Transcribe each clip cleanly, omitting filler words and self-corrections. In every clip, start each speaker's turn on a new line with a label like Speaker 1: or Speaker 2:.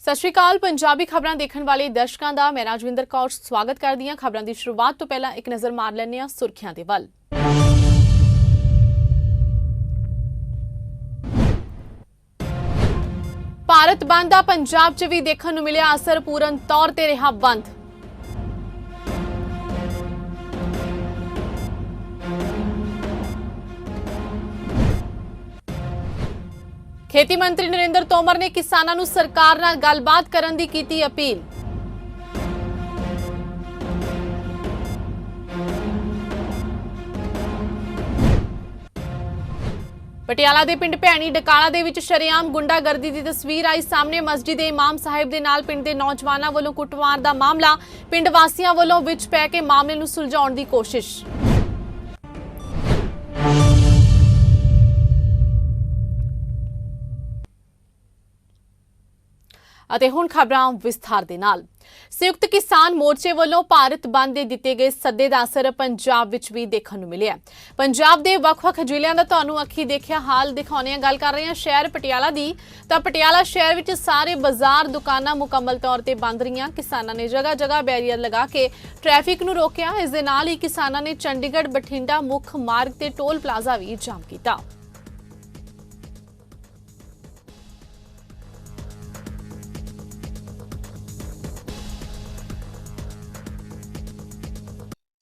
Speaker 1: ਸਤਿ ਸ਼੍ਰੀ ਅਕਾਲ। ਪੰਜਾਬੀ ਖਬਰਾਂ ਦੇਖਣ ਵਾਲੇ ਦਰਸ਼ਕਾਂ ਦਾ ਮੈਂ ਰਾਜਵਿੰਦਰ ਕੌਰ ਸਵਾਗਤ ਕਰਦੀ ਹਾਂ। ਖਬਰਾਂ ਦੀ ਸ਼ੁਰੂਆਤ ਤੋਂ ਪਹਿਲਾਂ ਇੱਕ ਨਜ਼ਰ ਮਾਰ ਲੈਂਦੇ ਹਾਂ ਸੁਰਖੀਆਂ ਦੇ ਵੱਲ। ਭਾਰਤ ਬੰਦ ਦਾ ਪੰਜਾਬ 'ਚ ਵੀ ਦੇਖਣ ਨੂੰ ਮਿਲਿਆ ਅਸਰ, ਪੂਰਨ ਤੌਰ ਤੇ ਰਿਹਾ ਬੰਦ। ਖੇਤੀ ਮੰਤਰੀ ਨਰਿੰਦਰ ਤੋਮਰ ਨੇ ਕਿਸਾਨਾਂ ਨੂੰ ਸਰਕਾਰ ਨਾਲ ਗੱਲਬਾਤ ਕਰਨ ਦੀ ਕੀਤੀ ਅਪੀਲ। ਪਟਿਆਲਾ ਦੇ ਪਿੰਡ ਭੈਣੀ ਡਕਾਲਾ ਦੇ ਵਿੱਚ ਸ਼ਰੇਆਮ ਗੁੰਡਾਗਰਦੀ ਦੀ ਤਸਵੀਰ ਆਈ ਸਾਹਮਣੇ। ਮਸਜਿਦ ਦੇ ਇਮਾਮ ਸਾਹਿਬ ਦੇ ਨਾਲ ਪਿੰਡ ਦੇ ਨੌਜਵਾਨਾਂ ਵੱਲੋਂ ਕੁੱਟਮਾਰ ਦਾ ਮਾਮਲਾ, ਪਿੰਡ ਵਾਸੀਆਂ ਵੱਲੋਂ ਵਿੱਚ ਪੈ ਕੇ ਮਾਮਲੇ ਨੂੰ ਸੁਲਝਾਉਣ ਦੀ ਕੋਸ਼ਿਸ਼। ਅਤੇ ਹੁਣ ਖਬਰਾਂ ਵਿਸਥਾਰ ਦੇ ਨਾਲ। ਸੰਯੁਕਤ ਕਿਸਾਨ ਮੋਰਚੇ ਵੱਲੋਂ ਭਾਰਤ ਬੰਦ ਦੇ ਦਿੱਤੇ ਗਏ ਸੱਦੇ ਦਾ ਅਸਰ ਪੰਜਾਬ ਵਿੱਚ ਵੀ ਦੇਖਣ ਨੂੰ ਮਿਲਿਆ। ਪੰਜਾਬ ਦੇ ਵੱਖ-ਵੱਖ ਜ਼ਿਲ੍ਹਿਆਂ ਦਾ ਤੁਹਾਨੂੰ ਅੱਖੀ ਦੇਖਿਆ ਹਾਲ ਦਿਖਾਉਣੇ ਆ। ਗੱਲ ਕਰ ਰਹੇ ਹਾਂ ਸ਼ਹਿਰ ਪਟਿਆਲਾ ਦੀ, ਤਾਂ ਪਟਿਆਲਾ ਸ਼ਹਿਰ ਵਿੱਚ ਸਾਰੇ ਬਾਜ਼ਾਰ, ਦੁਕਾਨਾਂ ਮੁਕੰਮਲ ਤੌਰ ਤੇ ਬੰਦ ਰਹੀਆਂ। ਕਿਸਾਨਾਂ ਨੇ ਜਗ੍ਹਾ-ਜਗ੍ਹਾ ਬੈਰੀਅਰ ਲਗਾ ਕੇ ਟ੍ਰੈਫਿਕ ਨੂੰ ਰੋਕਿਆ। ਇਸ ਦੇ ਨਾਲ ਹੀ ਕਿਸਾਨਾਂ ਨੇ ਚੰਡੀਗੜ੍ਹ ਬਠਿੰਡਾ ਮੁੱਖ ਮਾਰਗ ਤੇ ਟੋਲ ਪਲਾਜ਼ਾ ਵੀ ਜਾਮ ਕੀਤਾ।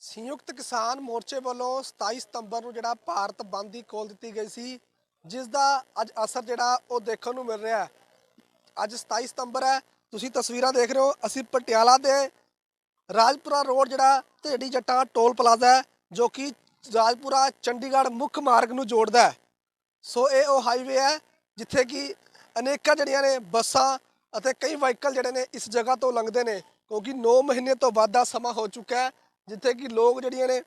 Speaker 2: संयुक्त किसान मोर्चे वालों 27 ਸਤੰਬਰ ਨੂੰ ਜਿਹੜਾ ਭਾਰਤ ਬੰਦ ਦੀ ਕਾਲ ਦਿੱਤੀ ਗਈ ਸੀ, ਜਿਸ ਦਾ ਅੱਜ ਅਸਰ ਜਿਹੜਾ ਉਹ ਦੇਖਣ ਨੂੰ ਮਿਲ ਰਿਹਾ ਹੈ। ਅੱਜ 27 ਸਤੰਬਰ ਹੈ, ਤੁਸੀਂ ਤਸਵੀਰਾਂ ਦੇਖ ਰਹੇ ਹੋ। ਅਸੀਂ ਪਟਿਆਲਾ ਦੇ ਰਾਜਪੁਰਾ ਰੋਡ ਜਿਹੜਾ ਢੇਡੀ ਜੱਟਾਂ ਟੋਲ ਪਲਾਜ਼ਾ ਹੈ, ਜੋ ਕਿ ਰਾਜਪੁਰਾ ਚੰਡੀਗੜ੍ਹ ਮੁੱਖ ਮਾਰਗ ਨੂੰ ਜੋੜਦਾ ਹੈ। ਸੋ ਇਹ ਉਹ ਹਾਈਵੇ ਹੈ ਜਿੱਥੇ ਕਿ ਅਨੇਕਾਂ ਜਿਹੜੀਆਂ ਨੇ ਬੱਸਾਂ ਅਤੇ ਕਈ ਵਾਹੀਕਲ ਜਿਹੜੇ ਨੇ ਇਸ ਜਗ੍ਹਾ ਤੋਂ ਲੰਘਦੇ ਨੇ, ਕਿਉਂਕਿ 9 ਮਹੀਨੇ ਤੋਂ ਵੱਧ ਦਾ ਸਮਾਂ ਹੋ ਚੁੱਕਾ ਹੈ ਜਿੱਥੇ ਕਿ ਲੋਕ ਜਿਹੜੀਆਂ ਨੇ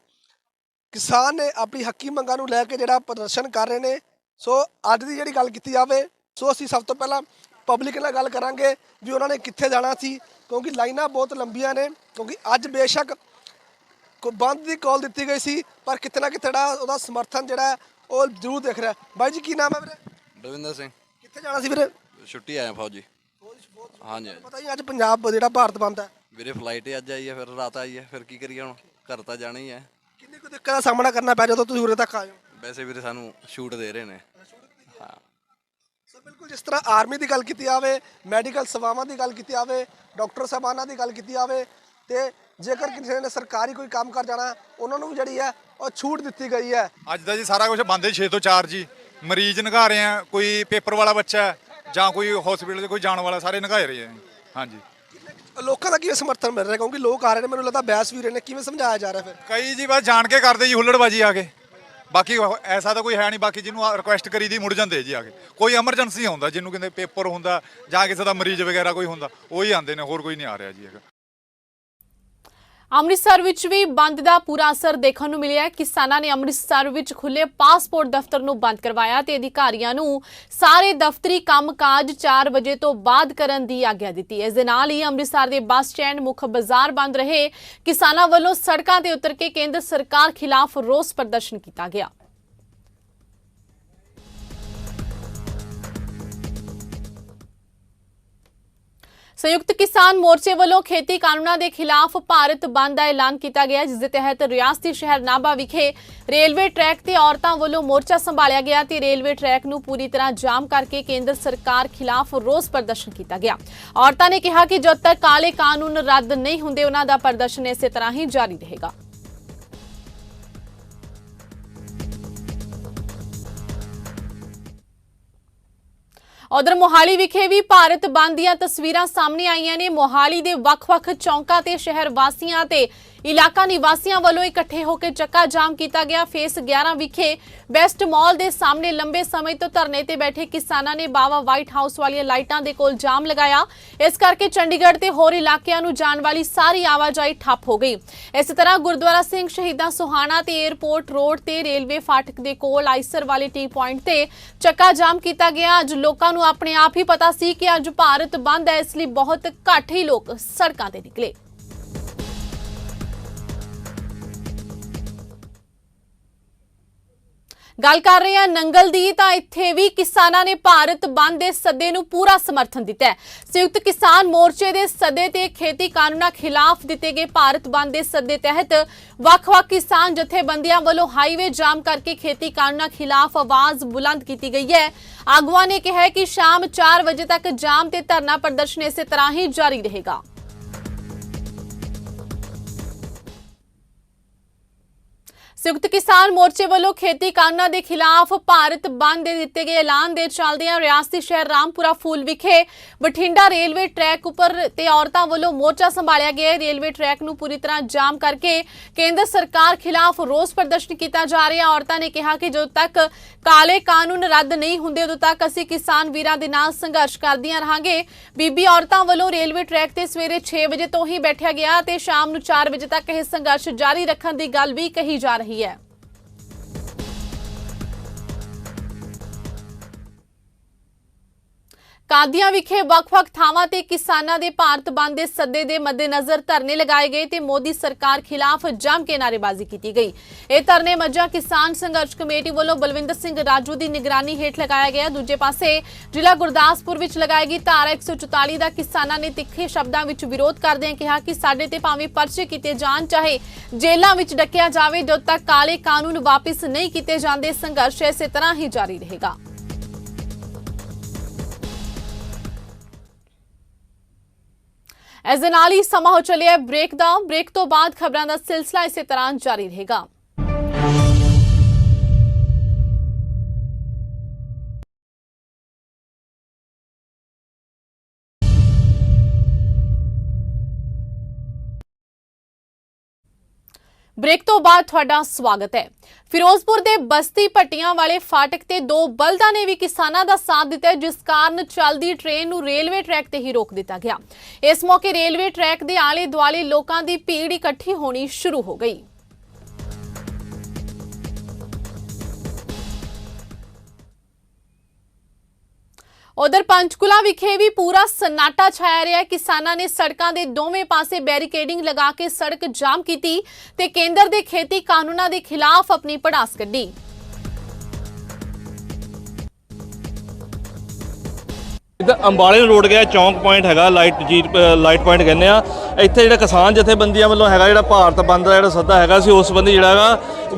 Speaker 2: ਕਿਸਾਨ ਨੇ ਆਪਣੀ ਹੱਕੀ ਮੰਗਾਂ ਨੂੰ ਲੈ ਕੇ ਜਿਹੜਾ ਪ੍ਰਦਰਸ਼ਨ ਕਰ ਰਹੇ ਨੇ। ਸੋ ਅੱਜ ਦੀ ਜਿਹੜੀ ਗੱਲ ਕੀਤੀ ਜਾਵੇ, ਸੋ ਅਸੀਂ ਸਭ ਤੋਂ ਪਹਿਲਾਂ ਪਬਲਿਕ ਨਾਲ ਗੱਲ ਕਰਾਂਗੇ ਵੀ ਉਹਨਾਂ ਨੇ ਕਿੱਥੇ ਜਾਣਾ ਸੀ, ਕਿਉਂਕਿ ਲਾਈਨਾਂ ਬਹੁਤ ਲੰਬੀਆਂ ਨੇ। ਕਿਉਂਕਿ ਅੱਜ ਬੇਸ਼ੱਕ ਬੰਦ ਦੀ ਕਾਲ ਦਿੱਤੀ ਗਈ ਸੀ, ਪਰ ਕਿਤੇ ਨਾ ਕਿਤੇ ਉਹਦਾ ਸਮਰਥਨ ਜਿਹੜਾ ਉਹ ਜ਼ਰੂਰ ਦਿਖ ਰਿਹਾ। ਬਾਈ ਜੀ ਕੀ ਨਾਮ ਹੈ ਵੀਰੇ?
Speaker 3: ਬਲਵਿੰਦਰ ਸਿੰਘ।
Speaker 2: ਕਿੱਥੇ ਜਾਣਾ ਸੀ ਵੀਰੇ?
Speaker 3: ਛੁੱਟੀ ਆਇਆ ਫੌਜੀ। ਹਾਂਜੀ
Speaker 2: ਪਤਾ ਹੀ ਅੱਜ ਪੰਜਾਬ ਜਿਹੜਾ ਭਾਰਤ ਬੰਦ ਹੈ
Speaker 3: ਵੀਰੇ, ਫਲਾਈਟ ਹੀ ਅੱਜ ਆਈ ਹੈ, ਫਿਰ ਰਾਤ ਆਈ ਹੈ, ਫਿਰ ਕੀ ਕਰੀਏ ਹੁਣ, ਘਰ ਤਾਂ ਜਾਣਾ ਹੀ ਹੈ।
Speaker 2: ਕਿੰਨੀ ਕੁ ਦਿੱਕਤ ਦਾ ਸਾਹਮਣਾ ਕਰਨਾ ਪੈ ਜਦੋਂ ਤੁਸੀਂ ਉਰੇ ਤੱਕ ਆਏ ਹੋ?
Speaker 3: ਵੈਸੇ ਵੀਰੇ ਸਾਨੂੰ ਛੂਟ ਦੇ ਰਹੇ ਨੇ। ਹਾਂ
Speaker 2: ਸੋ ਬਿਲਕੁਲ, ਜਿਸ ਤਰ੍ਹਾਂ ਆਰਮੀ ਦੀ ਗੱਲ ਕੀਤੀ ਜਾਵੇ, ਮੈਡੀਕਲ ਸੇਵਾਵਾਂ ਦੀ ਗੱਲ ਕੀਤੀ ਜਾਵੇ, ਡਾਕਟਰ ਸਾਹਿਬਾਨਾਂ ਦੀ ਗੱਲ ਕੀਤੀ ਜਾਵੇ, ਤੇ ਜੇਕਰ ਕਿਸੇ ਨੇ ਸਰਕਾਰੀ ਕੋਈ ਕੰਮ ਕਰ ਜਾਣਾ, ਉਹਨਾਂ ਨੂੰ ਜਿਹੜੀ ਹੈ ਉਹ ਛੂਟ ਦਿੱਤੀ ਗਈ ਹੈ।
Speaker 4: ਅੱਜ ਦਾ ਜੀ ਸਾਰਾ ਕੁਝ ਬੰਦ ਹੈ 6 ਤੋਂ 4 ਜੀ। ਮਰੀਜ਼ ਨਗਾ ਰਹੇ ਆ, ਕੋਈ ਪੇਪਰ ਵਾਲਾ ਬੱਚਾ ਜਾਂ ਕੋਈ ਹਸਪੀਟਲ 'ਚ ਕੋਈ ਜਾਣ ਵਾਲਾ, ਸਾਰੇ ਨਗਾਏ ਰਹੇ ਆ। ਹਾਂਜੀ,
Speaker 2: ਲੋਕਾਂ ਦਾ ਕਿਵੇਂ ਸਮਰਥਨ ਮਿਲ ਰਿਹਾ? ਕਿਉਂਕਿ ਲੋਕ ਆ ਰਹੇ ਨੇ, ਮੈਨੂੰ ਲੱਗਦਾ ਬਹਿਸ ਵੀ ਰਹੇ ਨੇ, ਕਿਵੇਂ ਸਮਝਾਇਆ ਜਾ ਰਿਹਾ? ਫਿਰ
Speaker 4: ਕਈ ਜੀ ਬਸ ਜਾਣ ਕੇ ਕਰਦੇ ਜੀ ਹੁੱਲੜਬਾਜੀ ਆ ਕੇ, ਬਾਕੀ ਐਸਾ ਤਾਂ ਕੋਈ ਹੈ ਨਹੀਂ। ਬਾਕੀ ਜਿਹਨੂੰ ਰਿਕੁਐਸਟ ਕਰੀ ਦੀ ਮੁੜ ਜਾਂਦੇ ਜੀ ਆ ਕੇ। ਕੋਈ ਐਮਰਜੈਂਸੀ ਹੁੰਦਾ, ਜਿਹਨੂੰ ਕਹਿੰਦੇ ਪੇਪਰ ਹੁੰਦਾ ਜਾਂ ਕਿਸੇ ਦਾ ਮਰੀਜ਼ ਵਗੈਰਾ ਕੋਈ ਹੁੰਦਾ, ਉਹੀ ਆਉਂਦੇ ਨੇ, ਹੋਰ ਕੋਈ ਨਹੀਂ ਆ ਰਿਹਾ ਜੀ ਹੈਗਾ।
Speaker 1: ਅੰਮ੍ਰਿਤਸਰ ਵਿੱਚ ਵੀ ਬੰਦ ਦਾ ਪੂਰਾ ਅਸਰ ਦੇਖਣ ਨੂੰ ਮਿਲਿਆ। ਕਿਸਾਨਾਂ ਨੇ ਅੰਮ੍ਰਿਤਸਰ ਵਿੱਚ ਖੁੱਲੇ ਪਾਸਪੋਰਟ ਦਫ਼ਤਰ ਨੂੰ ਬੰਦ ਕਰਵਾਇਆ ਤੇ ਅਧਿਕਾਰੀਆਂ ਨੂੰ ਸਾਰੇ ਦਫ਼ਤਰੀ ਕੰਮਕਾਜ 4 ਵਜੇ ਤੋਂ ਬਾਅਦ ਕਰਨ ਦੀ ਆਗਿਆ ਦਿੱਤੀ। ਇਸ ਦੇ ਨਾਲ ਹੀ ਅੰਮ੍ਰਿਤਸਰ ਦੇ ਬੱਸ ਸਟੈਂਡ, ਮੁੱਖ ਬਾਜ਼ਾਰ ਬੰਦ ਰਹੇ। ਕਿਸਾਨਾਂ ਵੱਲੋਂ ਸੜਕਾਂ ਤੇ ਉਤਰ ਕੇ ਕੇਂਦਰ ਸਰਕਾਰ ਖਿਲਾਫ ਰੋਸ ਪ੍ਰਦਰਸ਼ਨ ਕੀਤਾ ਗਿਆ। ਸੰਯੁਕਤ ਕਿਸਾਨ ਮੋਰਚੇ ਵੱਲੋਂ ਖੇਤੀ ਕਾਨੂੰਨਾਂ ਦੇ ਖਿਲਾਫ ਭਾਰਤ ਬੰਦ ਦਾ ਐਲਾਨ ਕੀਤਾ ਗਿਆ, ਜਿਸ ਦੇ ਤਹਿਤ ਰਿਆਸਤੀ ਸ਼ਹਿਰ ਨਾਭਾ ਵਿਖੇ ਰੇਲਵੇ ਟਰੈਕ ਤੇ ਔਰਤਾਂ ਵੱਲੋਂ ਮੋਰਚਾ ਸੰਭਾਲਿਆ ਗਿਆ ਤੇ ਰੇਲਵੇ ਟਰੈਕ ਨੂੰ ਪੂਰੀ ਤਰ੍ਹਾਂ ਜਾਮ ਕਰਕੇ ਕੇਂਦਰ ਸਰਕਾਰ ਖਿਲਾਫ ਰੋਸ ਪ੍ਰਦਰਸ਼ਨ ਕੀਤਾ ਗਿਆ। ਔਰਤਾਂ ਨੇ ਕਿਹਾ ਕਿ ਜਦ ਤੱਕ ਕਾਲੇ ਕਾਨੂੰਨ ਰੱਦ ਨਹੀਂ ਹੁੰਦੇ, ਉਹਨਾਂ ਦਾ ਪ੍ਰਦਰਸ਼ਨ ਇਸੇ ਤਰ੍ਹਾਂ ਹੀ ਜਾਰੀ ਰਹੇਗਾ। ਉਧਰ ਮੋਹਾਲੀ ਵਿਖੇ ਵੀ ਭਾਰਤ ਬੰਦ ਦੀਆਂ ਤਸਵੀਰਾਂ ਸਾਹਮਣੇ ਆਈਆਂ ਨੇ। ਮੋਹਾਲੀ ਦੇ ਵੱਖ-ਵੱਖ ਚੌਂਕਾਂ ਤੇ ਸ਼ਹਿਰ ਵਾਸੀਆਂ ਤੇ ਇਲਾਕਾ ਨਿਵਾਸੀਆਂ ਵੱਲੋਂ ਇਕੱਠੇ ਹੋ ਕੇ ਚੱਕਾ ਜਾਮ ਕੀਤਾ ਗਿਆ। ਫੇਸ 11 ਵਿਖੇ ਬੈਸਟ ਮਾਲ ਦੇ ਸਾਹਮਣੇ ਲੰਬੇ ਸਮੇਂ ਤੋਂ ਧਰਨੇ ਤੇ ਬੈਠੇ ਕਿਸਾਨਾਂ ਨੇ ਬਾਵਾ ਵਾਈਟ ਹਾਊਸ ਵਾਲੀਆਂ ਲਾਈਟਾਂ ਦੇ ਕੋਲ ਜਾਮ ਲਗਾਇਆ। ਇਸ ਕਰਕੇ ਚੰਡੀਗੜ੍ਹ ਤੇ ਹੋਰ ਇਲਾਕਿਆਂ ਨੂੰ ਜਾਣ ਵਾਲੀ ਸਾਰੀ ਆਵਾਜਾਈ ਠੱਪ ਹੋ ਗਈ। ਇਸੇ ਤਰ੍ਹਾਂ ਗੁਰਦੁਆਰਾ ਸਿੰਘ ਸ਼ਹੀਦਾਂ ਸੋਹਾਣਾ ਤੇ 에ਅਰਪੋਰਟ ਰੋਡ ਤੇ ਰੇਲਵੇ ਫਾਟਕ ਦੇ ਕੋਲ ਆਈਸਰ ਵਾਲੇ ਟੀ ਪੁਆਇੰਟ ਤੇ ਚੱਕਾ ਜਾਮ ਕੀਤਾ ਗਿਆ। ਅੱਜ ਲੋਕਾਂ ਨੂੰ ਆਪਣੇ ਆਪ ਹੀ ਪਤਾ ਸੀ ਕਿ ਅੱਜ ਭਾਰਤ ਬੰਦ ਹੈ, ਇਸ ਲਈ ਬਹੁਤ ਘੱਟ ਹੀ ਲੋਕ ਸੜਕਾਂ ਤੇ ਨਿਕਲੇ। ਗੱਲ ਕਰ ਰਹੇ ਹਾਂ ਨੰਗਲ ਦੀ ਤਾਂ ਇੱਥੇ ਵੀ ਕਿਸਾਨਾਂ ਨੇ ਭਾਰਤ ਬੰਦ ਦੇ ਸੱਦੇ ਨੂੰ ਪੂਰਾ ਸਮਰਥਨ ਦਿੱਤਾ ਹੈ। ਸੰਯੁਕਤ ਕਿਸਾਨ ਮੋਰਚੇ ਦੇ ਸੱਦੇ ਤੇ ਖੇਤੀ ਕਾਨੂੰਨਾਂ ਖਿਲਾਫ ਦਿੱਤੇ ਗਏ ਭਾਰਤ ਬੰਦ ਦੇ ਸੱਦੇ ਤਹਿਤ ਵੱਖ-ਵੱਖ ਕਿਸਾਨ ਜਥੇਬੰਦੀਆਂ ਵੱਲੋਂ ਹਾਈਵੇ ਜਾਮ ਕਰਕੇ ਖੇਤੀ ਕਾਨੂੰਨਾਂ ਖਿਲਾਫ ਆਵਾਜ਼ ਬੁਲੰਦ ਕੀਤੀ ਗਈ ਹੈ। ਆਗੂਆਂ ਨੇ ਕਿਹਾ ਕਿ ਸ਼ਾਮ 4 ਵਜੇ ਤੱਕ ਜਾਮ ਤੇ ਧਰਨਾ ਪ੍ਰਦਰਸ਼ਨ ਇਸੇ ਤਰ੍ਹਾਂ ਹੀ ਜਾਰੀ ਰਹੇਗਾ। ਸੰਯੁਕਤ ਕਿਸਾਨ ਮੋਰਚੇ ਵੱਲੋਂ ਖੇਤੀ ਕਾਨੂੰਨਾਂ ਦੇ ਖਿਲਾਫ ਭਾਰਤ ਬੰਦ ਦੇ ਦਿੱਤੇ ਗਏ ਐਲਾਨ ਦੇ ਚੱਲਦਿਆਂ ਰਿਆਸਤੀ ਸ਼ਹਿਰ ਰਾਮਪੁਰਾ ਫੂਲ ਵਿਖੇ ਬਠਿੰਡਾ ਰੇਲਵੇ ਟਰੈਕ ਉੱਪਰ ਤੇ ਔਰਤਾਂ ਵੱਲੋਂ ਮੋਰਚਾ ਸੰਭਾਲਿਆ ਗਿਆ। ਰੇਲਵੇ ਟਰੈਕ ਨੂੰ ਪੂਰੀ ਤਰ੍ਹਾਂ ਜਾਮ ਕਰਕੇ ਕੇਂਦਰ ਸਰਕਾਰ ਖਿਲਾਫ ਰੋਸ ਪ੍ਰਦਰਸ਼ਨ ਕੀਤਾ ਜਾ ਰਿਹਾ। ਔਰਤਾਂ ਨੇ ਕਿਹਾ ਕਿ ਜਦੋਂ ਤੱਕ ਕਾਲੇ ਕਾਨੂੰਨ ਰੱਦ ਨਹੀਂ ਹੁੰਦੇ ਉਦੋਂ ਤੱਕ ਅਸੀਂ ਕਿਸਾਨ ਵੀਰਾਂ ਦੇ ਨਾਲ ਸੰਘਰਸ਼ ਕਰਦੀਆਂ ਰਹਾਂਗੇ। ਬੀਬੀ ਔਰਤਾਂ ਵੱਲੋਂ ਰੇਲਵੇ ਟਰੈਕ ਤੇ ਸਵੇਰੇ 6 ਵਜੇ ਤੋਂ ਹੀ ਬੈਠਿਆ ਗਿਆ ਤੇ ਸ਼ਾਮ ਨੂੰ 4 ਵਜੇ ਤੱਕ ਇਹ ਸੰਘਰਸ਼ ਜਾਰੀ ਰੱਖਣ ਦੀ ਗੱਲ ਵੀ ਕਹੀ ਜਾ ਰਹੀ ਹੈ। ਕਾਦੀਆਂ ਵਿਖੇ ਵੱਖ-ਵੱਖ ਥਾਵਾਂ ਤੇ ਕਿਸਾਨਾਂ ਦੇ ਭਾਰਤ ਬੰਦ ਦੇ ਸੱਦੇ ਦੇ ਮੱਦੇਨਜ਼ਰ ਧਰਨੇ ਲਗਾਏ ਗਏ ਤੇ ਮੋਦੀ ਸਰਕਾਰ ਖਿਲਾਫ ਜੰਮ ਕੇ ਨਾਅਰੇਬਾਜ਼ੀ ਕੀਤੀ ਗਈ। ਇਹ ਧਰਨੇ ਮੱਝਾ ਕਿਸਾਨ ਸੰਘਰਸ਼ ਕਮੇਟੀ ਵੱਲੋਂ ਬਲਵਿੰਦਰ ਸਿੰਘ ਰਾਜੂ ਦੀ ਨਿਗਰਾਨੀ ਹੇਠ ਲਗਾਇਆ ਗਿਆ। ਦੂਜੇ ਪਾਸੇ ਜ਼ਿਲ੍ਹਾ ਗੁਰਦਾਸਪੁਰ ਵਿੱਚ ਲਗਾਈ ਗਈ ਧਾਰਾ 144 ਦਾ ਕਿਸਾਨਾਂ ਨੇ ਤਿੱਖੇ ਸ਼ਬਦਾਂ ਵਿੱਚ ਵਿਰੋਧ ਕਰਦਿਆਂ ਕਿਹਾ ਕਿ ਸਾਡੇ ਤੇ ਭਾਵੇਂ ਪਰਚੇ ਕੀਤੇ ਜਾਣ ਚਾਹੇ ਜੇਲ੍ਹਾਂ ਵਿੱਚ ਡੱਕਿਆ ਜਾਵੇ, ਜਦੋਂ ਤੱਕ ਕਾਲੇ ਕਾਨੂੰਨ ਵਾਪਿਸ ਨਹੀਂ ਕੀਤੇ ਜਾਂਦੇ ਸੰਘਰਸ਼ ਇਸੇ ਤਰ੍ਹਾਂ ਹੀ ਜਾਰੀ ਰਹੇਗਾ। ਇਸ ਦੇ ਨਾਲ ਹੀ ਸਮਾਂ ਹੋ ਚੱਲਿਆ ਬ੍ਰੇਕ ਦਾ। ਬ੍ਰੇਕ ਤੋਂ ਬਾਅਦ ਖਬਰਾਂ ਦਾ ਸਿਲਸਿਲਾ ਇਸੇ ਤਰ੍ਹਾਂ ਜਾਰੀ ਰਹੇਗਾ। ਬ੍ਰੇਕ ਤੋਂ ਬਾਅਦ ਤੁਹਾਡਾ ਸਵਾਗਤ ਹੈ। ਫਿਰੋਜ਼ਪੁਰ ਦੇ ਬਸਤੀ ਭੱਟੀਆਂ ਵਾਲੇ ਫਾਟਕ ਤੇ 2 ਬਲਦਾਂ ਨੇ ਵੀ ਕਿਸਾਨਾਂ ਦਾ ਸਾਥ ਦਿੱਤਾ, ਜਿਸ ਕਾਰਨ ਚੱਲਦੀ ਟ੍ਰੇਨ ਨੂੰ ਰੇਲਵੇ ਟਰੈਕ ਤੇ ਹੀ ਰੋਕ ਦਿੱਤਾ ਗਿਆ। ਇਸ ਮੌਕੇ ਰੇਲਵੇ ਟਰੈਕ ਦੇ ਆਲੇ ਦੁਆਲੇ ਲੋਕਾਂ ਦੀ ਭੀੜ ਇਕੱਠੀ ਹੋਣੀ ਸ਼ੁਰੂ ਹੋ ਗਈ। उधर पंचकुला विखे भी पूरा सन्नाटा छाया रहा। किसानां ने सड़कों के दोवें पासे बैरीकेडिंग लगा के सड़क जाम की ते केंद्र के खेती कानूनों के खिलाफ अपनी भड़ास कढ़ी।
Speaker 5: अंबाले रोड गया चौंक पॉइंट है लाइट पॉइंट कहने इत्थे जो किसान जथेबंदियां वालों है जो भारत बंद का जो सद्दा है उस संबंधी जो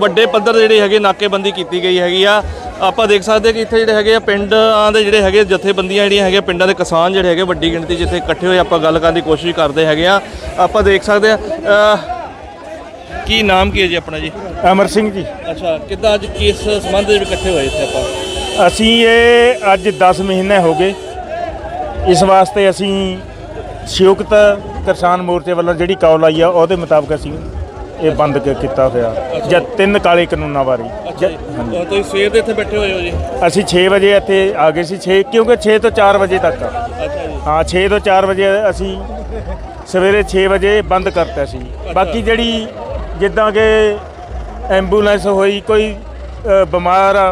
Speaker 5: वड्डे पद्धर जी है नाकेबंदी की गई हैगी। आप देख सकते कि इत्थे जो पिंडां दे जिहड़े है जथेबंदियां जिहड़ियां पिंडां दे किसान जिहड़े है वड्डी गिणती जिथे इकट्ठे होए आपां गल करन दी कोशिश करते हैं। आप देख सकते की नाम की है जी अपना जी?
Speaker 6: अमर सिंह जी।
Speaker 5: अच्छा, किद्दां अज किस संबंध इकट्ठे हुए इत्थे आपां?
Speaker 6: असीं ये अज 10 महीने हो गए इस वास्ते असीं संयुक्त किसान मोर्चे वालों जिहड़ी कॉल आई है ਉਹਦੇ मुताबिक असीं ये बंद किया होया जब 3 काले कानूनों बारे।
Speaker 5: ਤੁਸੀਂ ਸਵੇਰ ਦੇ ਇੱਥੇ ਬੈਠੇ ਹੋਏ ਹੋ ਜੀ?
Speaker 6: ਅਸੀਂ 6 ਵਜੇ ਇੱਥੇ ਆ ਗਏ ਸੀ 6 ਕਿਉਂਕਿ 6 ਤੋਂ 4 ਵਜੇ ਤੱਕ।
Speaker 5: ਅੱਛਾ ਜੀ।
Speaker 6: ਹਾਂ 6 ਤੋਂ 4 ਵਜੇ ਅਸੀਂ ਸਵੇਰੇ 6 ਵਜੇ ਬੰਦ ਕਰਤਾ ਸੀ। ਬਾਕੀ ਜਿਹੜੀ ਜਿੱਦਾਂ ਕਿ ਐਂਬੂਲੈਂਸ ਹੋਈ ਕੋਈ ਬਿਮਾਰ ਆ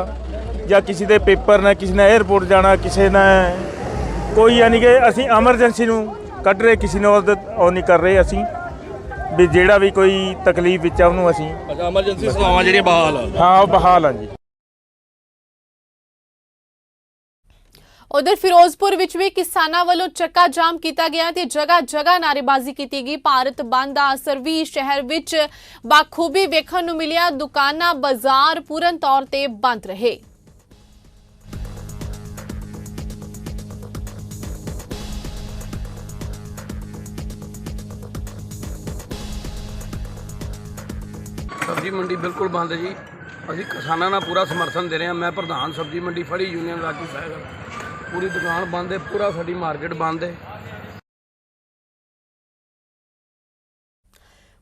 Speaker 6: ਜਾਂ ਕਿਸੇ ਦੇ ਪੇਪਰ ਨੇ ਕਿਸੇ ਨੇ 에ਅਰਪੋਰਟ ਜਾਣਾ ਕਿਸੇ ਨੇ ਕੋਈ ਯਾਨੀ ਕਿ ਅਸੀਂ ਐਮਰਜੈਂਸੀ ਨੂੰ ਕੱਢ ਰਹੇ ਕਿਸੇ ਨੂੰ ਉਹ ਨਹੀਂ ਕਰ ਰਹੇ ਅਸੀਂ ਵੀ ਜਿਹੜਾ ਵੀ ਕੋਈ ਤਕਲੀਫ ਵਿੱਚ ਆ ਉਹਨੂੰ ਅਸੀਂ।
Speaker 5: ਅੱਛਾ, ਐਮਰਜੈਂਸੀ ਸੇਵਾਵਾਂ ਜਿਹੜੀਆਂ ਬਹਾਲ ਆ?
Speaker 6: ਹਾਂ ਉਹ ਬਹਾਲ ਆ ਜੀ।
Speaker 1: उधर फिरोजपुर विच भी किसानां वालों चक्का जाम किया गया ते जगह जगह नारेबाजी की गई। भारत बंद का असर भी शहर विच बाखूबी वेखण नूं मिलिया। दुकानां बाजार पूर्ण तौर ते बंद रहे।
Speaker 7: सब्जी मंडी बिल्कुल बंद है जी। अभी किसानों का पूरा समर्थन दे रहे हैं। मैं प्रधान सब्जी मंडी फड़ी यूनियन राजू साहब। पूरी दुकान बंद है, पूरा साड़ी मार्केट बंद है।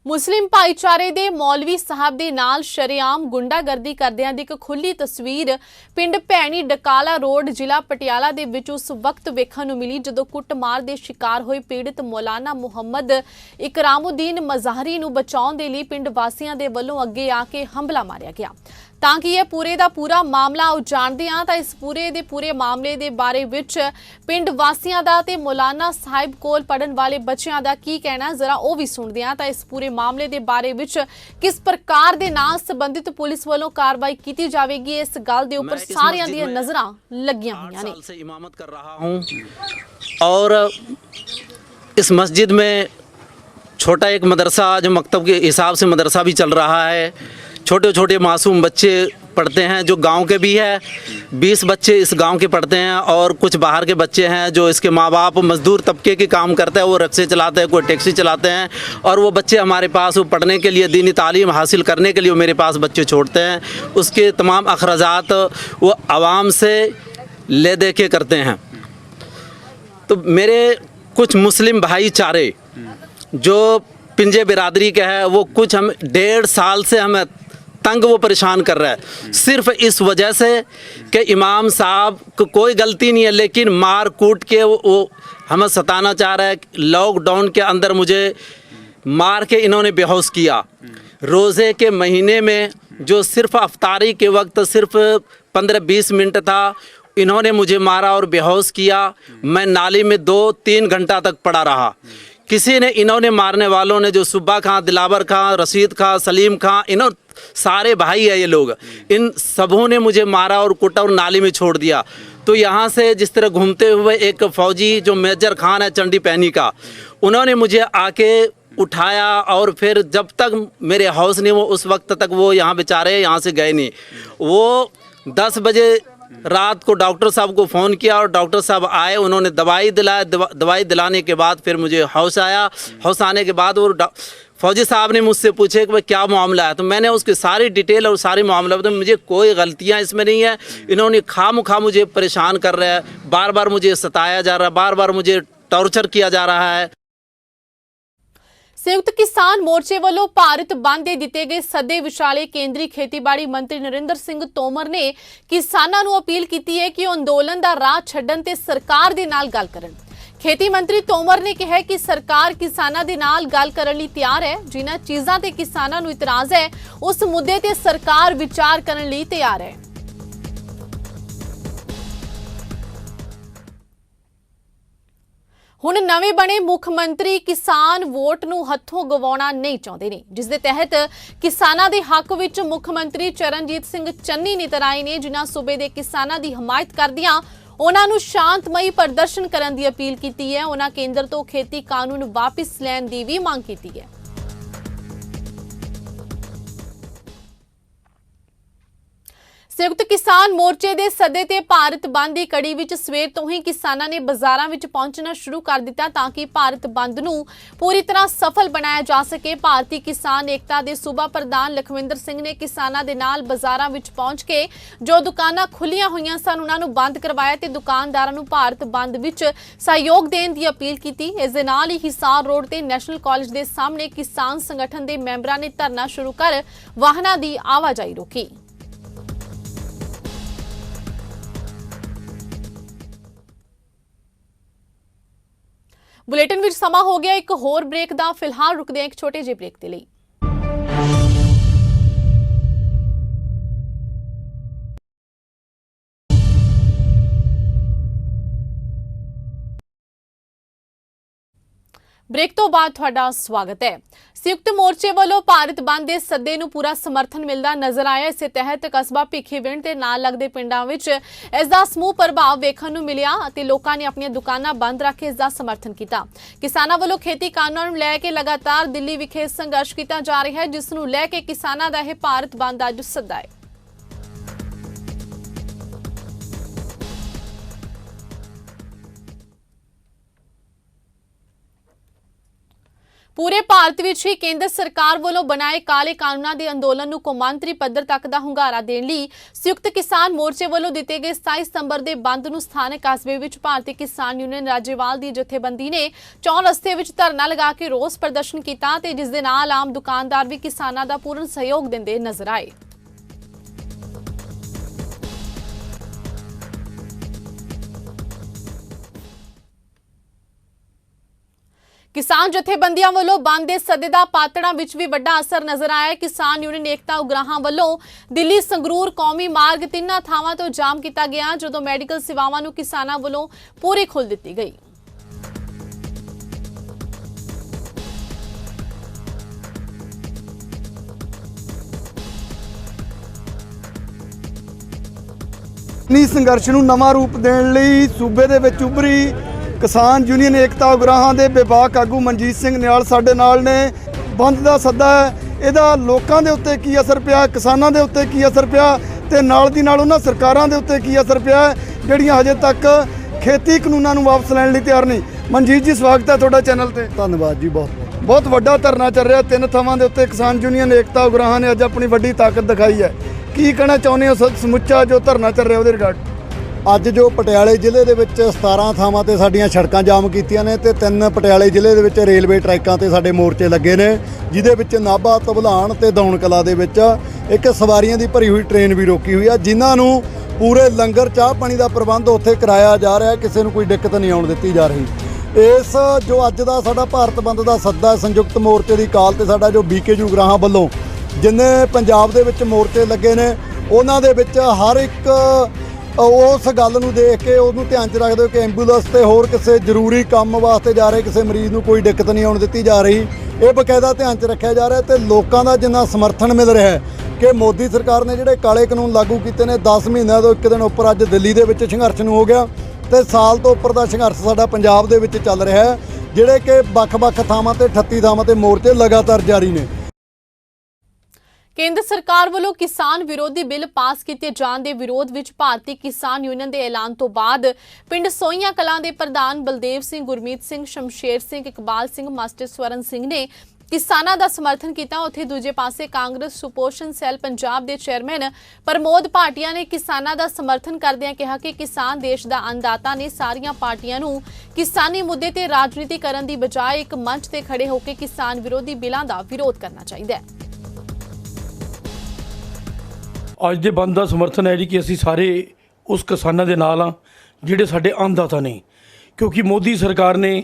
Speaker 1: मुस्लिम भाईचारे दे मौलवी साहब दे नाल शरेआम गुंडागर्दी करदियां दी इक खुली तस्वीर पिंड भैणी डकाला रोड जिला पटियाला दे विच उस वक्त वेखण नूं मिली जदों कुੱਟਮਾਰ ਦੇ शिकार होए पीड़ित मौलाना मुहम्मद इकरामुद्दीन मज़ाहरी नूं बचाउण दे लई पिंड वासियां दे वल्लों अगे आके हमला मारिया गया। ਤਾਂ ਕਿ ਇਹ ਪੂਰੇ ਦਾ ਪੂਰਾ ਮਾਮਲਾ ਉਹ ਜਾਣਦੇ ਹਾਂ ਤਾਂ ਇਸ ਪੂਰੇ ਦੇ ਪੂਰੇ ਮਾਮਲੇ ਦੇ ਬਾਰੇ ਵਿੱਚ ਪਿੰਡ ਵਾਸੀਆਂ ਦਾ ਤੇ ਮੌਲਾਨਾ ਸਾਹਿਬ ਕੋਲ ਪੜਨ ਵਾਲੇ ਬੱਚਿਆਂ ਦਾ ਕੀ ਕਹਿਣਾ ਜ਼ਰਾ ਉਹ ਵੀ ਸੁਣਦੇ ਹਾਂ ਤਾਂ ਇਸ ਪੂਰੇ ਮਾਮਲੇ ਦੇ ਬਾਰੇ ਵਿੱਚ ਕਿਸ ਪ੍ਰਕਾਰ ਦੇ ਨਾਲ ਸੰਬੰਧਿਤ ਪੁਲਿਸ ਵੱਲੋਂ ਕਾਰਵਾਈ ਕੀਤੀ ਜਾਵੇਗੀ ਇਸ ਗੱਲ ਦੇ ਉੱਪਰ ਸਾਰਿਆਂ ਦੀਆਂ ਨਜ਼ਰਾਂ ਲੱਗੀਆਂ ਹੋਈਆਂ ਨੇ।
Speaker 8: से इमामत कर रहा हूँ और इस मस्जिद में छोटा एक मदरसा जो मकतब के हिसाब से मदरसा भी चल रहा है। छोटे छोटे मासूम बच्चे पढ़ते हैं जो गांव के भी है, 20 बच्चे इस गांव के पढ़ते हैं और कुछ बाहर के बच्चे हैं जो इसके माँ बाप मजदूर तबके के काम करते हैं, वो रिक्शे चलाते हैं, कोई टैक्सी चलाते हैं और वो बच्चे हमारे पास वो पढ़ने के लिए दीनी तालीम हासिल करने के लिए मेरे पास बच्चे छोड़ते हैं। उसके तमाम अखराजात वो आवाम से ले दे के करते हैं। तो मेरे कुछ मुस्लिम भाईचारे जो पिंजे बिरादरी के हैं वो कुछ हम 1.5 साल से हमें तंग वो परेशान कर रहा है, सिर्फ इस वजह से कि इमाम साहब को कोई गलती नहीं है लेकिन मार कूट के वो हमें सताना चाह रहा है। लॉकडाउन के अंदर मुझे मार के इन्होंने बेहोश किया। रोज़े के महीने में जो सिर्फ अफ्तारी के वक्त सिर्फ 15-20 मिनट था, इन्होंने मुझे मारा और बेहोश किया। मैं नाली में 2-3 घंटा तक पड़ा रहा। किसी ने इन्होंने मारने वालों ने जो सुब्बा खां, दिलावर खां, रशीद खां, सलीम खां, इन्होंने सारे भाई है ये लोग, इन सबों ने मुझे मारा और कुटा और नाली में छोड़ दिया। तो यहाँ से जिस तरह घूमते हुए एक फ़ौजी जो मेजर खान है चंडी पैनी का, उन्होंने मुझे आके उठाया और फिर जब तक मेरे हौस नहीं वो उस वक्त तक वो यहाँ बेचारे यहाँ से गए नहीं। वो 10 बजे रात को डॉक्टर साहब को फ़ोन किया और डॉक्टर साहब आए, उन्होंने दवाई दिलाया। दवाई दिलाने के बाद फिर मुझे होश आया। होश आने के बाद वो फौजी साहब ने मुझसे पूछे कि भाई क्या मामला है, तो मैंने उसकी सारी डिटेल और सारी मामला बताया। मुझे कोई गलतियां इसमें नहीं है। इन्होंने खामखा मुझे परेशान कर रहा है, बार बार मुझे सताया जा रहा है, बार बार मुझे टॉर्चर किया जा रहा है।
Speaker 1: संयुक्त किसान मोर्चे ਵੱਲੋਂ ਭਾਰਤ ਬੰਦ ਦੇ ਦਿੱਤੇ ਗਏ ਸੱਦੇ ਵਿਚਾਲੇ ਕੇਂਦਰੀ ਖੇਤੀਬਾੜੀ ਮੰਤਰੀ ਨਰਿੰਦਰ ਸਿੰਘ ਤੋਮਰ ਨੇ ਕਿਸਾਨਾਂ ਨੂੰ ਅਪੀਲ ਕੀਤੀ ਹੈ ਕਿ ਉਹ ਅੰਦੋਲਨ ਦਾ ਰਾਹ ਛੱਡਣ ਤੇ ਸਰਕਾਰ ਦੇ ਨਾਲ ਗੱਲ ਕਰਨ। ਖੇਤੀ ਮੰਤਰੀ ਤੋਮਰ ਨੇ ਕਿਹਾ ਕਿ ਸਰਕਾਰ ਕਿਸਾਨਾਂ ਦੇ ਨਾਲ ਗੱਲ ਕਰਨ ਲਈ ਤਿਆਰ ਹੈ। ਜਿਨ੍ਹਾਂ ਚੀਜ਼ਾਂ ਤੇ ਕਿਸਾਨਾਂ ਨੂੰ ਇਤਰਾਜ਼ ਹੈ ਉਸ ਮੁੱਦੇ ਤੇ ਸਰਕਾਰ ਵਿਚਾਰ ਕਰਨ ਲਈ ਤਿਆਰ ਹੈ। ਹੁਣ ਨਵੇਂ ਬਣੇ ਮੁੱਖ ਮੰਤਰੀ ਕਿਸਾਨ ਵੋਟ ਨੂੰ ਹੱਥੋਂ ਗਵਾਉਣਾ ਨਹੀਂ ਚਾਹੁੰਦੇ ਨੇ, ਜਿਸ ਦੇ ਤਹਿਤ ਕਿਸਾਨਾਂ ਦੇ ਹੱਕ ਵਿੱਚ ਮੁੱਖ ਮੰਤਰੀ ਚਰਨਜੀਤ ਸਿੰਘ ਚੰਨੀ ਨਿਤਰ ਆਏ ਨੇ, ਜਿਨ੍ਹਾਂ ਸੂਬੇ ਦੇ ਕਿਸਾਨਾਂ ਦੀ ਹਮਾਇਤ ਕਰਦਿਆਂ ਉਹਨਾਂ ਨੂੰ ਸ਼ਾਂਤਮਈ ਪ੍ਰਦਰਸ਼ਨ ਕਰਨ ਦੀ ਅਪੀਲ ਕੀਤੀ ਹੈ। ਉਹਨਾਂ ਕੇਂਦਰ ਤੋਂ ਖੇਤੀ ਕਾਨੂੰਨ ਵਾਪਸ ਲੈਣ ਦੀ ਵੀ ਮੰਗ ਕੀਤੀ ਹੈ। ਸੰਯੁਕਤ ਕਿਸਾਨ ਮੋਰਚੇ ਦੇ ਸੱਦੇ ਤੇ ਭਾਰਤ ਬੰਦ ਦੀ ਕੜੀ ਵਿੱਚ ਸਵੇਰ ਤੋਂ ਹੀ ਕਿਸਾਨਾਂ ਨੇ ਬਾਜ਼ਾਰਾਂ ਵਿੱਚ ਪਹੁੰਚਣਾ ਸ਼ੁਰੂ ਕਰ ਦਿੱਤਾ ਤਾਂ ਕਿ ਭਾਰਤ ਬੰਦ ਨੂੰ ਪੂਰੀ ਤਰ੍ਹਾਂ ਸਫਲ ਬਣਾਇਆ ਜਾ ਸਕੇ। ਭਾਰਤੀ ਕਿਸਾਨ ਏਕਤਾ ਦੇ ਸੂਬਾ ਪ੍ਰਧਾਨ ਲਖਵਿੰਦਰ ਸਿੰਘ ਨੇ ਕਿਸਾਨਾਂ ਦੇ ਨਾਲ ਬਾਜ਼ਾਰਾਂ ਵਿੱਚ ਪਹੁੰਚ ਕੇ ਜੋ ਦੁਕਾਨਾਂ ਖੁੱਲੀਆਂ ਹੋਈਆਂ ਸਨ ਉਹਨਾਂ ਨੂੰ ਬੰਦ ਕਰਵਾਇਆ ਤੇ ਦੁਕਾਨਦਾਰਾਂ ਨੂੰ ਭਾਰਤ ਬੰਦ ਵਿੱਚ ਸਹਿਯੋਗ ਦੇਣ ਦੀ ਅਪੀਲ ਕੀਤੀ। ਇਸ ਦੇ ਨਾਲ ਹੀ ਹਿਸਾਰ ਰੋਡ ਤੇ ਨੈਸ਼ਨਲ ਕਾਲਜ ਦੇ ਸਾਹਮਣੇ ਕਿਸਾਨ ਸੰਗਠਨ ਦੇ ਮੈਂਬਰਾਂ ਨੇ ਧਰਨਾ ਸ਼ੁਰੂ ਕਰ ਵਾਹਨਾਂ ਦੀ ਆਵਾਜਾਈ ਰੋਕੀ। बुलेटिन विच समा हो गया एक होर ब्रेक दा। फिलहाल रुकदे हैं एक छोटे जे ब्रेक दे लई। ब्रेक तो बाद तुहाडा स्वागत है। संयुक्त मोर्चे वालों भारत बंद के सद्दे नूं पूरा समर्थन मिलता नजर आया। इस तहत कस्बा भिखीविंड ते नाल लगदे पिंडां विच इसदा समूह प्रभाव वेखण नूं मिलिया ते लोकां ने अपनी दुकानां बंद रख के इसदा समर्थन किया। किसानां वालों खेती कानूनां नूं लैके लगातार दिल्ली विखे संघर्ष किया जा रहा है, जिस नूं लैके किसानां दा इह भारत बंद अज सद्दा है। पूरे भारत विच ही केंद्र सरकार वालों बनाए काले कानूनों के अंदोलन नूं कौमांतरी पद्धर तक दा हुंगारा देण लई संयुक्त किसान मोर्चे वालों दिते गए 27 सितंबर के बंद नूं स्थानक कस्बे विच भारतीय किसान यूनियन राज्यवाल दी जथेबंदी ने चौं रस्ते विच धरना लगा के रोस प्रदर्शन किया ते जिस दे नाल आम दुकानदार भी किसानां दा पूर्ण सहयोग दिंदे नजर आए। ਕਿਸਾਨ ਜਥੇਬੰਦੀਆਂ ਵੱਲੋਂ ਬੰਦ ਦੇ ਸੱਦੇ ਦਾ ਪਾਤੜਾਂ ਵਿੱਚ ਵੀ ਵੱਡਾ ਅਸਰ ਨਜ਼ਰ ਆਇਆ ਹੈ। ਕਿਸਾਨ ਯੂਨੀਅਨ ਏਕਤਾ ਉਗਰਾਹਾਂ ਵੱਲੋਂ ਦਿੱਲੀ ਸੰਗਰੂਰ ਕੌਮੀ ਮਾਰਗ 3 ਥਾਵਾਂ ਤੋਂ ਜਾਮ ਕੀਤਾ ਗਿਆ, ਜਦੋਂ ਮੈਡੀਕਲ ਸੇਵਾਵਾਂ ਨੂੰ ਕਿਸਾਨਾਂ ਵੱਲੋਂ ਪੂਰੀ ਖੁੱਲ੍ਹ ਦਿੱਤੀ ਗਈ।
Speaker 9: ਨੀ ਸੰਘਰਸ਼ ਨੂੰ ਨਵਾਂ ਰੂਪ ਦੇਣ ਲਈ ਸੂਬੇ ਦੇ ਵਿੱਚ ਉੱਭਰੀ ਕਿਸਾਨ ਯੂਨੀਅਨ ਏਕਤਾ ਉਗਰਾਹਾਂ ਦੇ ਵਿਭਾਗ ਆਗੂ ਮਨਜੀਤ ਸਿੰਘ ਨਿਆਲ ਸਾਡੇ ਨਾਲ ਨੇ। ਬੰਦ ਦਾ ਸੱਦਾ ਹੈ, ਇਹਦਾ ਲੋਕਾਂ ਦੇ ਉੱਤੇ ਕੀ ਅਸਰ ਪਿਆ, ਕਿਸਾਨਾਂ ਦੇ ਉੱਤੇ ਕੀ ਅਸਰ ਪਿਆ ਤੇ ਨਾਲ ਦੀ ਨਾਲ ਉਹਨਾਂ ਸਰਕਾਰਾਂ ਦੇ ਉੱਤੇ ਕੀ ਅਸਰ ਪਿਆ ਜਿਹੜੀਆਂ ਹਜੇ ਤੱਕ ਖੇਤੀ ਕਾਨੂੰਨਾਂ ਨੂੰ ਵਾਪਸ ਲੈਣ ਲਈ ਤਿਆਰ ਨਹੀਂ। ਮਨਜੀਤ ਜੀ, ਸਵਾਗਤ ਹੈ ਤੁਹਾਡਾ ਚੈਨਲ ਤੇ।
Speaker 10: ਧੰਨਵਾਦ ਜੀ।
Speaker 9: ਬਹੁਤ ਵੱਡਾ ਧਰਨਾ ਚੱਲ ਰਿਹਾ 3 ਥਾਵਾਂ ਦੇ ਉੱਤੇ। ਕਿਸਾਨ ਯੂਨੀਅਨ ਏਕਤਾ ਉਗਰਾਹਾਂ ਨੇ ਅੱਜ ਆਪਣੀ ਵੱਡੀ ਤਾਕਤ ਦਿਖਾਈ ਹੈ। ਕੀ ਕਹਿਣਾ ਚਾਹੁੰਦੇ ਹੋ ਸਮੁੱਚਾ ਜੋ ਧਰਨਾ ਚੱਲ ਰਿਹਾ ਉਹਦੇ ਰਿਗਾਰਡ?
Speaker 10: ਅੱਜ ਜੋ ਪਟਿਆਲੇ ਜ਼ਿਲ੍ਹੇ ਦੇ ਵਿੱਚ 17 ਥਾਵਾਂ ਤੇ ਸਾਡੀਆਂ ਸੜਕਾਂ ਜਾਮ ਕੀਤੀਆਂ ਨੇ ਤੇ 3 ਪਟਿਆਲੇ ਜ਼ਿਲ੍ਹੇ ਦੇ ਵਿੱਚ ਰੇਲਵੇ ਟਰੈਕਾਂ ਤੇ ਸਾਡੇ ਮੋਰਚੇ ਲੱਗੇ ਨੇ, ਜਿਹਦੇ ਵਿੱਚ ਨਾਭਾ, ਧਵਲਾਨ ਤੇ ਦੌਣ ਕਲਾ ਦੇ ਵਿੱਚ ਇੱਕ ਸਵਾਰੀਆਂ ਦੀ ਭਰੀ ਹੋਈ ਟ੍ਰੇਨ ਵੀ ਰੋਕੀ ਹੋਈ ਆ, ਜਿਨ੍ਹਾਂ ਨੂੰ ਪੂਰੇ ਲੰਗਰ ਚਾਹ ਪਾਣੀ ਦਾ ਪ੍ਰਬੰਧ ਉੱਥੇ ਕਰਾਇਆ ਜਾ ਰਿਹਾ, ਕਿਸੇ ਨੂੰ ਕੋਈ ਦਿੱਕਤ ਨਹੀਂ ਆਉਣ ਦਿੱਤੀ ਜਾ ਰਹੀ। ਇਸ ਜੋ ਅੱਜ ਦਾ ਸਾਡਾ ਭਾਰਤ ਬੰਦ ਦਾ ਸੱਦਾ ਸੰਯੁਕਤ ਮੋਰਚੇ ਦੀ ਕਾਲ ਤੇ ਸਾਡਾ ਜੋ BKU ਉਗਰਾਹਾਂ ਵੱਲੋਂ ਜਿੰਨੇ ਪੰਜਾਬ ਦੇ ਵਿੱਚ ਮੋਰਚੇ ਲੱਗੇ ਨੇ, ਉਹਨਾਂ ਦੇ ਵਿੱਚ ਹਰ ਇੱਕ ਉਸ ਗੱਲ ਨੂੰ ਦੇਖ ਕੇ ਉਹਨੂੰ ਧਿਆਨ 'ਚ ਰੱਖਦੇ ਹੋ ਕਿ ਐਂਬੂਲੈਂਸ ਤੇ ਹੋਰ ਕਿਸੇ ਜ਼ਰੂਰੀ ਕੰਮ ਵਾਸਤੇ ਜਾ ਰਹੇ ਕਿਸੇ ਮਰੀਜ਼ ਨੂੰ ਕੋਈ ਦਿੱਕਤ ਨਹੀਂ ਆਉਣ ਦਿੱਤੀ ਜਾ ਰਹੀ। ਇਹ ਬਕਾਇਦਾ ਧਿਆਨ 'ਚ ਰੱਖਿਆ ਜਾ ਰਿਹਾ ਤੇ ਲੋਕਾਂ ਦਾ ਜਿੰਨਾ ਸਮਰਥਨ ਮਿਲ ਰਿਹਾ ਹੈ ਕਿ ਮੋਦੀ ਸਰਕਾਰ ਨੇ ਜਿਹੜੇ ਕਾਲੇ ਕਾਨੂੰਨ ਲਾਗੂ ਕੀਤੇ ਨੇ 10 ਮਹੀਨਿਆਂ ਤੋਂ 1 ਦਿਨ ਉੱਪਰ ਅੱਜ ਦਿੱਲੀ ਦੇ ਵਿੱਚ ਸੰਘਰਸ਼ ਨੂੰ ਹੋ ਗਿਆ ਤੇ ਸਾਲ ਤੋਂ ਉੱਪਰ ਦਾ ਸੰਘਰਸ਼ ਸਾਡਾ ਪੰਜਾਬ ਦੇ ਵਿੱਚ ਚੱਲ ਰਿਹਾ ਹੈ, ਜਿਹੜੇ ਕਿ ਵੱਖ-ਵੱਖ ਥਾਵਾਂ ਤੇ 38 ਥਾਵਾਂ ਤੇ ਮੋਰਚੇ ਲਗਾਤਾਰ ਜਾਰੀ ਨੇ।
Speaker 1: ਕੇਂਦਰ ਸਰਕਾਰ ਵੱਲੋਂ ਕਿਸਾਨ ਵਿਰੋਧੀ ਬਿੱਲ ਪਾਸ ਕੀਤੇ ਜਾਣ ਦੇ ਵਿਰੋਧ ਵਿੱਚ ਭਾਰਤੀ ਕਿਸਾਨ ਯੂਨੀਅਨ ਦੇ ਐਲਾਨ ਤੋਂ ਬਾਅਦ ਪਿੰਡ ਸੋਈਆਂ ਕਲਾਂ ਦੇ ਪ੍ਰਧਾਨ ਬਲਦੇਵ ਸਿੰਘ, ਗੁਰਮੀਤ ਸਿੰਘ, ਸ਼ਮਸ਼ੇਰ ਸਿੰਘ, ਇਕਬਾਲ ਸਿੰਘ, ਮਾਸਟਰ ਸਵਰਨ ਸਿੰਘ ਨੇ ਕਿਸਾਨਾਂ ਦਾ ਸਮਰਥਨ ਕੀਤਾ। ਉੱਥੇ ਦੂਜੇ ਪਾਸੇ ਕਾਂਗਰਸ ਸੁਪੋਸ਼ਣ ਸੈੱਲ ਪੰਜਾਬ ਦੇ ਚੇਅਰਮੈਨ ਪ੍ਰਮੋਦ ਭਾਟੀਆ ਨੇ ਕਿਸਾਨਾਂ ਦਾ ਸਮਰਥਨ ਕਰਦਿਆਂ ਕਿਹਾ ਕਿ ਕਿਸਾਨ ਦੇਸ਼ ਦਾ ਅੰਨਦਾਤਾ ਨੇ। ਸਾਰੀਆਂ ਪਾਰਟੀਆਂ ਨੂੰ ਕਿਸਾਨੀ ਮੁੱਦੇ ਤੇ ਰਾਜਨੀਤੀ ਕਰਨ ਦੀ ਬਜਾਏ ਇੱਕ ਮੰਚ ਤੇ ਖੜੇ ਹੋ ਕੇ ਕਿਸਾਨ ਵਿਰੋਧੀ ਬਿੱਲਾਂ ਦਾ ਵਿਰੋਧ ਕਰਨਾ ਚਾਹੀਦਾ ਹੈ।
Speaker 6: ਅੱਜ ਦੇ ਬੰਦ ਦਾ ਸਮਰਥਨ ਹੈ ਜੀ ਕਿ ਅਸੀਂ ਸਾਰੇ ਉਸ ਕਿਸਾਨਾਂ ਦੇ ਨਾਲ ਹਾਂ ਜਿਹੜੇ ਸਾਡੇ ਅੰਨਦਾਤਾ ਨੇ, ਕਿਉਂਕਿ ਮੋਦੀ ਸਰਕਾਰ ਨੇ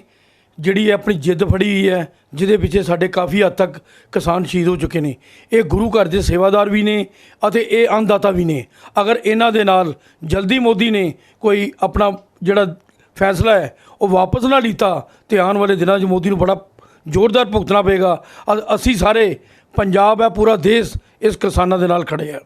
Speaker 6: ਜਿਹੜੀ ਆਪਣੀ ਜਿੱਦ ਫੜੀ ਹੋਈ ਹੈ, ਜਿਹਦੇ ਪਿੱਛੇ ਸਾਡੇ ਕਾਫੀ ਹੱਦ ਤੱਕ ਕਿਸਾਨ ਸ਼ਹੀਦ ਹੋ ਚੁੱਕੇ ਨੇ। ਇਹ ਗੁਰੂ ਘਰ ਦੇ ਸੇਵਾਦਾਰ ਵੀ ਨੇ ਅਤੇ ਇਹ ਅੰਨਦਾਤਾ ਵੀ ਨੇ। ਅਗਰ ਇਹਨਾਂ ਦੇ ਨਾਲ ਜਲਦੀ ਮੋਦੀ ਨੇ ਕੋਈ ਆਪਣਾ ਜਿਹੜਾ ਫੈਸਲਾ ਹੈ ਉਹ ਵਾਪਸ ਨਾ ਲਿੱਤਾ ਤੇ ਆਉਣ ਵਾਲੇ ਦਿਨਾਂ 'ਚ ਮੋਦੀ ਨੂੰ ਬੜਾ ਜ਼ੋਰਦਾਰ ਭੁਗਤਣਾ ਪਏਗਾ। ਅਸੀਂ ਸਾਰੇ ਪੰਜਾਬ ਹੈ, ਪੂਰਾ ਦੇਸ਼ ਇਸ ਕਿਸਾਨਾਂ ਦੇ ਨਾਲ ਖੜੇ ਆ।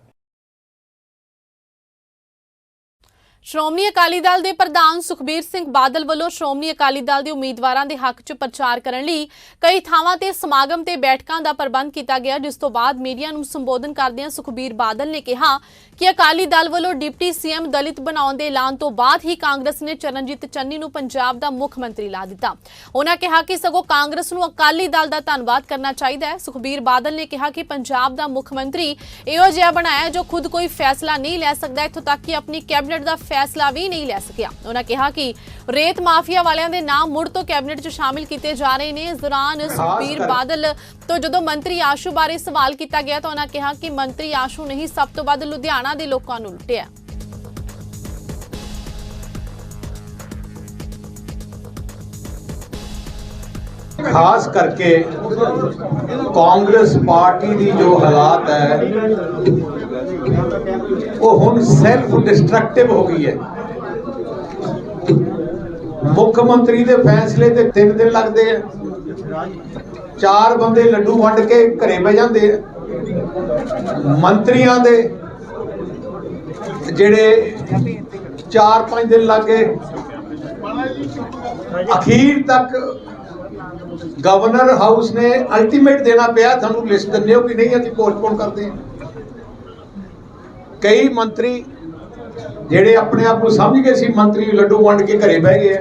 Speaker 1: ਸ਼੍ਰੋਮਣੀ ਅਕਾਲੀ ਦਲ ਦੇ ਪ੍ਰਧਾਨ ਸੁਖਬੀਰ ਸਿੰਘ ਬਾਦਲ ਵੱਲੋਂ ਸ਼੍ਰੋਮਣੀ ਅਕਾਲੀ ਦਲ ਦੇ ਉਮੀਦਵਾਰਾਂ ਦੇ ਹੱਕ 'ਚ ਪ੍ਰਚਾਰ ਕਰਨ ਲਈ ਕਈ ਥਾਵਾਂ ਤੇ ਸਮਾਗਮ ਤੇ ਬੈਠਕਾਂ ਦਾ ਪ੍ਰਬੰਧ ਕੀਤਾ ਗਿਆ, ਜਿਸ ਤੋਂ ਬਾਅਦ ਮੀਡੀਆ ਨੂੰ ਸੰਬੋਧਨ ਕਰਦਿਆਂ ਸੁਖਬੀਰ ਬਾਦਲ ਨੇ ਕਿਹਾ ਕਿ ਅਕਾਲੀ ਦਲ ਵੱਲੋਂ ਡਿਪਟੀ CM ਦਲਿਤ ਬਣਾਉਣ ਦੇ ਐਲਾਨ ਤੋਂ ਬਾਅਦ ਹੀ ਕਾਂਗਰਸ ਨੇ ਚਰਨਜੀਤ ਚੰਨੀ ਨੂੰ ਪੰਜਾਬ ਦਾ ਮੁੱਖ ਮੰਤਰੀ ਲਾ ਦਿੱਤਾ। ਉਹਨਾਂ ਕਿਹਾ ਕਿ ਸਗੋਂ ਕਾਂਗਰਸ ਨੂੰ ਅਕਾਲੀ ਦਲ ਦਾ ਧੰਨਵਾਦ ਕਰਨਾ ਚਾਹੀਦਾ ਹੈ। ਸੁਖਬੀਰ ਬਾਦਲ ਨੇ ਕਿਹਾ ਕਿ ਪੰਜਾਬ ਦਾ ਮੁੱਖ ਮੰਤਰੀ ਇਹੋ ਜਿਹਾ ਬਣਾਇਆ ਜੋ ਖੁਦ ਕੋਈ ਫੈਸਲਾ ਨਹੀਂ ਲੈ ਸਕਦਾ, ਇੱਥੋਂ ਤੱਕ ਕਿ ਆਪਣੀ ਕੈਬਨਿਟ ਦਾ ਫੈਸਲਾ ਵੀ ਨਹੀਂ ਲੈ ਸਕਿਆ। ਉਹਨਾਂ ਕਿਹਾ ਕਿ ਰੇਤ ਮਾਫੀਆ ਵਾਲਿਆਂ ਦੇ ਨਾਮ ਮੁੜ ਤੋਂ ਕੈਬਨਿਟ 'ਚ ਸ਼ਾਮਿਲ ਕੀਤੇ ਜਾ ਰਹੇ ਨੇ। ਇਸ ਦੌਰਾਨ ਸੁਖਬੀਰ ਬਾਦਲ ਤੋਂ ਜਦੋਂ ਮੰਤਰੀ ਆਸ਼ੂ ਬਾਰੇ ਸਵਾਲ ਕੀਤਾ ਗਿਆ ਤਾਂ ਉਹਨਾਂ ਕਿਹਾ ਕਿ ਮੰਤਰੀ ਆਸ਼ੂ ਨੇ ਹੀ ਸਭ ਤੋਂ ਵੱਧ ਲੁਧਿਆਣਾ ਦੇ ਲੋਕਾਂ ਨੂੰ ਲੁੱਟਿਆ।
Speaker 11: ਖਾਸ ਕਰਕੇ ਕਾਂਗਰਸ ਪਾਰਟੀ ਦੀ ਜੋ ਹਾਲਾਤ ਹੈ ਉਹ ਹੁਣ ਸੈਲਫ ਡਿਸਟਰਕਟਿਵ ਹੋ ਗਈ ਹੈ। ਮੁੱਖ ਮੰਤਰੀ ਦੇ ਫੈਸਲੇ ਤੇ 3 ਦਿਨ ਲੱਗਦੇ ਆ, 4 ਬੰਦੇ ਲੱਡੂ ਵੰਡ ਕੇ ਘਰੇ ਬਹਿ ਜਾਂਦੇ ਆ। ਮੰਤਰੀਆਂ ਦੇ ਜਿਹੜੇ 4-5 ਦਿਨ ਲੱਗੇ, ਅਖੀਰ ਤੱਕ ਗਵਰਨਰ ਹਾਊਸ ਨੇ ਅਲਟੀਮੇਟ ਦੇਣਾ ਪਿਆ, ਤੁਹਾਨੂੰ ਲਿਸਟ ਦਿੰਦੇ ਹੋ ਕਿ ਨਹੀਂ, ਅਸੀਂ ਪੋਸਟਪੋਨ ਕਰਦੇ ਹਾਂ। ਕਈ ਮੰਤਰੀ ਜਿਹੜੇ ਆਪਣੇ ਆਪ ਨੂੰ ਸਮਝ ਗਏ ਸੀ ਮੰਤਰੀ, ਲੱਡੂ ਵੰਡ ਕੇ ਘਰੇ ਬਹਿ ਗਏ।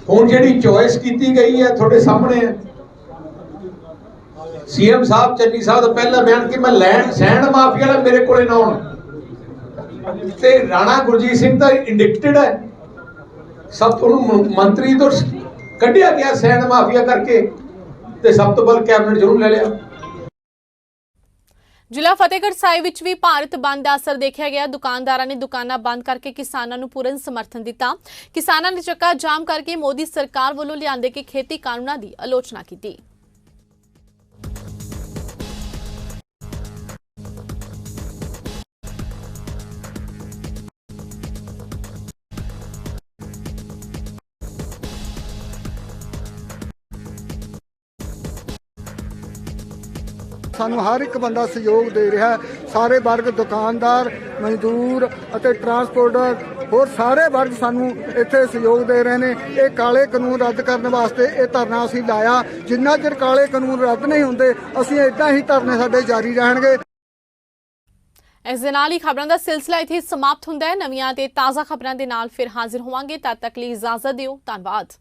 Speaker 11: ਹੁਣ ਜਿਹੜੀ ਚੋਇਸ ਕੀਤੀ ਗਈ ਹੈ ਤੁਹਾਡੇ ਸਾਹਮਣੇ ਹੈ। CM ਸਾਹਿਬ, ਚੰਨੀ ਸਾਹਿਬ ਦਾ ਪਹਿਲਾ ਬਿਆਨ ਕਿ ਮੈਂ ਸੈਂਡ ਮਾਫੀਆ ਵਾਲਾ ਮੇਰੇ ਕੋਲੇ ਨਾ ਆਉਣ, ਤੇ ਰਾਣਾ ਗੁਰਜੀਤ ਸਿੰਘ ਤਾਂ ਇੰਡਿਕਟਡ ਹੈ, ਸਭ ਤੋਂ ਮੰਤਰੀ ਤੋਂ ਕੱਢਿਆ ਗਿਆ ਸੈਂਡ ਮਾਫੀਆ ਕਰਕੇ, ਤੇ ਸਭ ਤੋਂ ਵੱਧ ਕੈਬਨਿਟ ਜ਼ਰੂਰ ਲੈ ਲਿਆ।
Speaker 1: ਜ਼ਿਲ੍ਹਾ ਫਤਿਹਗੜ੍ਹ ਸਾਹਿਬ ਵਿੱਚ ਵੀ ਭਾਰਤ ਬੰਦ ਦਾ ਅਸਰ ਦੇਖਿਆ ਗਿਆ। ਦੁਕਾਨਦਾਰਾਂ ਨੇ ਦੁਕਾਨਾਂ ਬੰਦ ਕਰਕੇ ਕਿਸਾਨਾਂ ਨੂੰ ਪੂਰਨ ਸਮਰਥਨ ਦਿੱਤਾ। ਕਿਸਾਨਾਂ ਨੇ ਚੱਕਾ ਜਾਮ ਕਰਕੇ ਮੋਦੀ ਸਰਕਾਰ ਵੱਲੋਂ ਲਿਆਂਦੇ ਗਏ ਖੇਤੀ ਕਾਨੂੰਨਾਂ ਦੀ ਆਲੋਚਨਾ ਕੀਤੀ।
Speaker 9: ਸਾਨੂੰ ਹਰ ਇੱਕ ਬੰਦਾ ਸਹਿਯੋਗ ਦੇ ਰਿਹਾ ਹੈ। ਸਾਰੇ ਵਰਗ, ਦੁਕਾਨਦਾਰ, ਮਜ਼ਦੂਰ ਅਤੇ ਟਰਾਂਸਪੋਰਟਰ, ਹੋਰ ਸਾਰੇ ਵਰਗ ਸਾਨੂੰ ਇੱਥੇ ਸਹਿਯੋਗ ਦੇ ਰਹੇ ਨੇ। ਇਹ ਕਾਲੇ ਕਾਨੂੰਨ ਰੱਦ ਕਰਨ ਵਾਸਤੇ ਇਹ ਧਰਨਾ ਅਸੀਂ ਲਾਇਆ। ਜਿੰਨਾ ਚਿਰ ਕਾਲੇ ਕਾਨੂੰਨ ਰੱਦ ਨਹੀਂ ਹੁੰਦੇ ਅਸੀਂ ਇਦਾਂ ਹੀ ਧਰਨੇ ਸਾਡੇ ਜਾਰੀ ਰਹਿਣਗੇ।
Speaker 1: ਇਸ ਦੇ ਨਾਲ ਹੀ ਖਬਰਾਂ ਦਾ ਸਿਲਸਿਲਾ ਇੱਥੇ ਸਮਾਪਤ ਹੁੰਦਾ ਹੈ। ਨਵੀਆਂ ਤੇ ਤਾਜ਼ਾ ਖਬਰਾਂ ਦੇ ਨਾਲ ਫਿਰ ਹਾਜ਼ਰ ਹੋਵਾਂਗੇ। ਤਦ ਤੱਕ ਲਈ ਇਜਾਜ਼ਤ ਦਿਓ। ਧੰਨਵਾਦ।